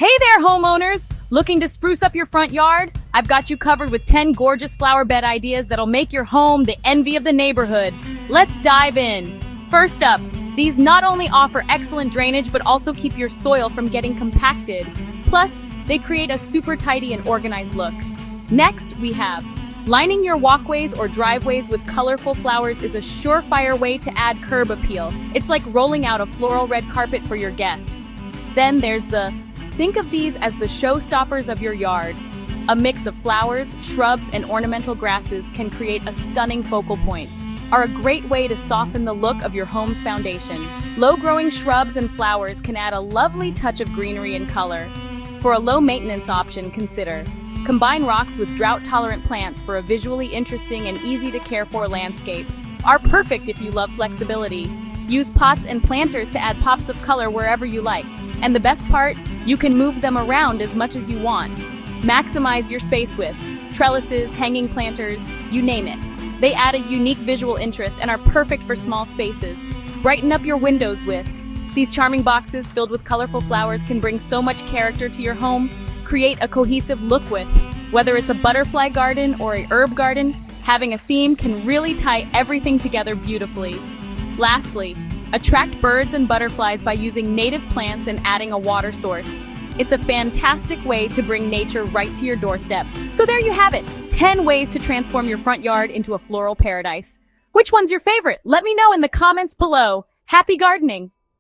Hey there, homeowners! Looking to spruce up your front yard? I've got you covered with 10 gorgeous flower bed ideas that'll make your home the envy of the neighborhood. Let's dive in. First up, these not only offer excellent drainage but also keep your soil from getting compacted. Plus, they create a super tidy and organized look. Next, we have lining your walkways or driveways with colorful flowers is a surefire way to add curb appeal. It's like rolling out a floral red carpet for your guests. Then there's think of these as the showstoppers of your yard. A mix of flowers, shrubs, and ornamental grasses can create a stunning focal point, are a great way to soften the look of your home's foundation. Low-growing shrubs and flowers can add a lovely touch of greenery and color. For a low-maintenance option, consider combine rocks with drought-tolerant plants for a visually interesting and easy-to-care-for landscape. Are perfect if you love flexibility. Use pots and planters to add pops of color wherever you like. And the best part, you can move them around as much as you want. Maximize your space with trellises, hanging planters, you name it. They add a unique visual interest and are perfect for small spaces. Brighten up your windows with these charming boxes filled with colorful flowers can bring so much character to your home. Create a cohesive look with. Whether it's a butterfly garden or a herb garden, having a theme can really tie everything together beautifully. Lastly, attract birds and butterflies by using native plants and adding a water source. It's a fantastic way to bring nature right to your doorstep. So there you have it, 10 ways to transform your front yard into a floral paradise. Which one's your favorite? Let me know in the comments below. Happy gardening!